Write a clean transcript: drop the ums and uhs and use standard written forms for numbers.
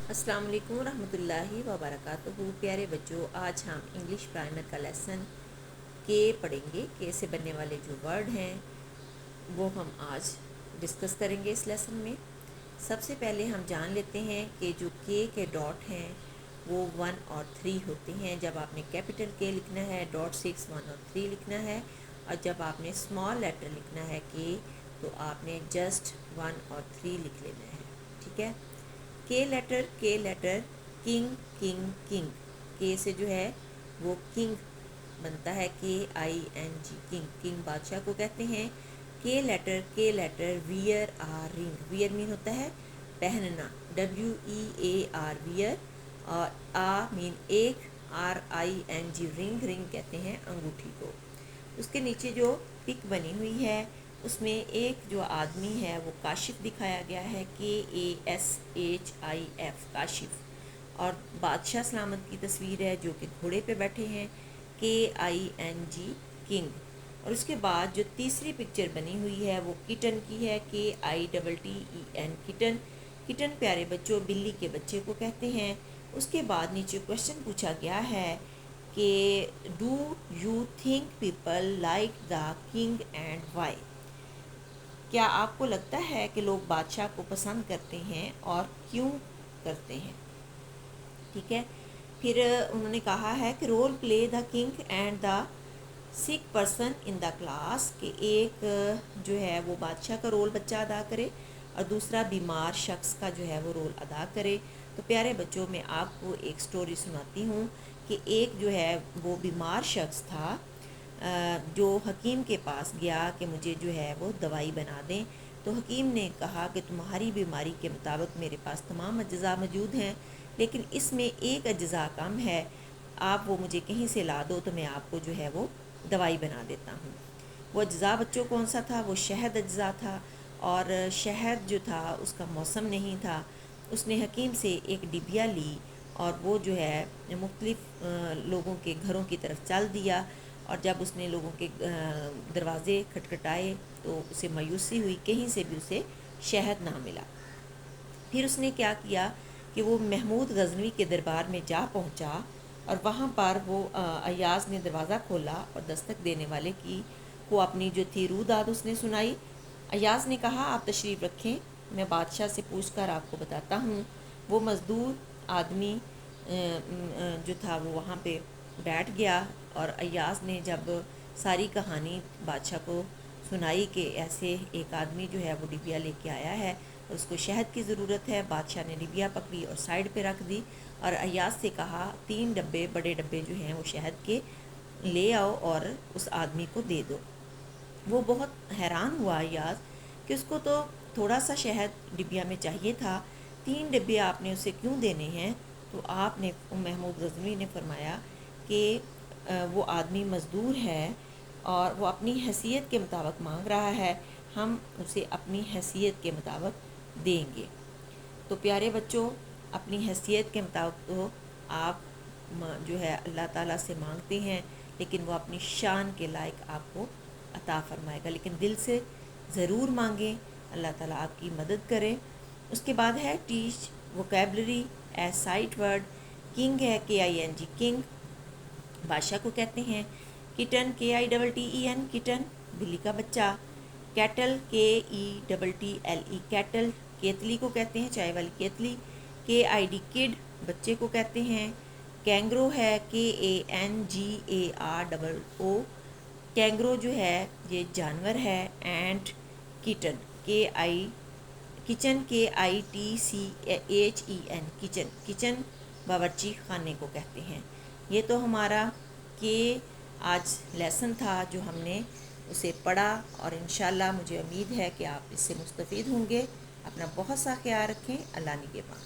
السلام علیکم ورحمۃ اللہ وبرکاتہ۔ پیارے بچوں، آج ہم انگلش پرائمر کا لیسن کے پڑھیں گے۔ کے سے بننے والے جو ورڈ ہیں وہ ہم آج ڈسکس کریں گے اس لیسن میں۔ سب سے پہلے ہم جان لیتے ہیں کہ جو کے ڈاٹ ہیں وہ 1 اور 3 ہوتے ہیں۔ جب آپ نے کیپٹل کے لکھنا ہے ڈاٹ 6 1 اور 3 لکھنا ہے، اور جب آپ نے اسمال لیٹر لکھنا ہے تو آپ نے جسٹ 1 اور 3 لکھ لینا ہے، ٹھیک ہے۔ کے لیٹر کنگ کنگ کنگ، کے سے جو ہے وہ کنگ بنتا ہے، KING کنگ، کنگ بادشاہ کو کہتے ہیں۔ کے لیٹر ویئر آر رنگ، ویئر مین ہوتا ہے پہننا، WEAR ویئر، اور مین ایک، RING رنگ، رنگ کہتے ہیں انگوٹھی کو۔ اس کے نیچے جو پک بنی ہوئی ہے اس میں ایک جو آدمی ہے وہ کاشف دکھایا گیا ہے، KASHIF کاشف، اور بادشاہ سلامت کی تصویر ہے جو کہ گھوڑے پہ بیٹھے ہیں، KING کنگ۔ اور اس کے بعد جو تیسری پکچر بنی ہوئی ہے وہ کٹن کی ہے، KITTEN کٹن، کٹن پیارے بچوں بلی کے بچے کو کہتے ہیں۔ اس کے بعد نیچے کوشچن پوچھا گیا ہے کہ do you think people like the king and why, کیا آپ کو لگتا ہے کہ لوگ بادشاہ کو پسند کرتے ہیں اور کیوں کرتے ہیں، ٹھیک ہے۔ پھر انہوں نے کہا ہے کہ role play the king and the sick person in the class, کہ ایک جو ہے وہ بادشاہ کا رول بچہ ادا کرے اور دوسرا بیمار شخص کا جو ہے وہ رول ادا کرے۔ تو پیارے بچوں میں آپ کو ایک سٹوری سناتی ہوں کہ ایک جو ہے وہ بیمار شخص تھا جو حکیم کے پاس گیا کہ مجھے جو ہے وہ دوائی بنا دیں، تو حکیم نے کہا کہ تمہاری بیماری کے مطابق میرے پاس تمام اجزاء موجود ہیں، لیکن اس میں ایک اجزاء کم ہے، آپ وہ مجھے کہیں سے لا دو تو میں آپ کو جو ہے وہ دوائی بنا دیتا ہوں۔ وہ اجزاء بچوں کون سا تھا؟ وہ شہد اجزاء تھا، اور شہد جو تھا اس کا موسم نہیں تھا۔ اس نے حکیم سے ایک ڈبیا لی اور وہ جو ہے مختلف لوگوں کے گھروں کی طرف چل دیا، اور جب اس نے لوگوں کے دروازے کھٹکھٹائے تو اسے مایوسی ہوئی، کہیں سے بھی اسے شہد نہ ملا۔ پھر اس نے کیا کیا کہ وہ محمود غزنوی کے دربار میں جا پہنچا، اور وہاں پر وہ ایاز نے دروازہ کھولا اور دستک دینے والے کو اپنی جو تھی رو داد اس نے سنائی۔ ایاز نے کہا آپ تشریف رکھیں، میں بادشاہ سے پوچھ کر آپ کو بتاتا ہوں۔ وہ مزدور آدمی جو تھا وہ وہاں پہ بیٹھ گیا، اور ایاز نے جب ساری کہانی بادشاہ کو سنائی کہ ایسے ایک آدمی جو ہے وہ ڈبیا لے کے آیا ہے اور اس کو شہد کی ضرورت ہے، بادشاہ نے ڈبیا پکڑی اور سائڈ پہ رکھ دی، اور ایاز سے کہا 3 ڈبے بڑے ڈبے جو ہیں وہ شہد کے لے آؤ اور اس آدمی کو دے دو۔ وہ بہت حیران ہوا ایاز کہ اس کو تو تھوڑا سا شہد ڈبیا میں چاہیے تھا، 3 ڈبے آپ نے اسے کیوں دینے ہیں؟ تو آپ نے محمود غزنوی نے فرمایا کہ وہ آدمی مزدور ہے اور وہ اپنی حیثیت کے مطابق مانگ رہا ہے، ہم اسے اپنی حیثیت کے مطابق دیں گے۔ تو پیارے بچوں، اپنی حیثیت کے مطابق تو آپ جو ہے اللہ تعالیٰ سے مانگتے ہیں، لیکن وہ اپنی شان کے لائق آپ کو عطا فرمائے گا، لیکن دل سے ضرور مانگیں، اللہ تعالیٰ آپ کی مدد کرے۔ اس کے بعد ہے teach vocabulary as sight word. King ہے KING کنگ، بادشاہ کو کہتے ہیں۔ کٹن KITTEN کٹن، بلی کا بچہ۔ کیٹل KETTLE کیٹل، کیتلی کو کہتے ہیں، چائے والی کیتلی۔ KID کڈ، بچے کو کہتے ہیں۔ کینگرو ہے KANGAROO، کینگرو جو ہے یہ جانور ہے۔ اینٹ کٹن کچن KITCHEN کچن، کچن باورچی خانے کو کہتے ہیں۔ یہ تو ہمارا کہ آج لیسن تھا جو ہم نے اسے پڑھا، اور انشاءاللہ مجھے امید ہے کہ آپ اس سے مستفید ہوں گے۔ اپنا بہت سا خیال رکھیں، اللہ نگہبان۔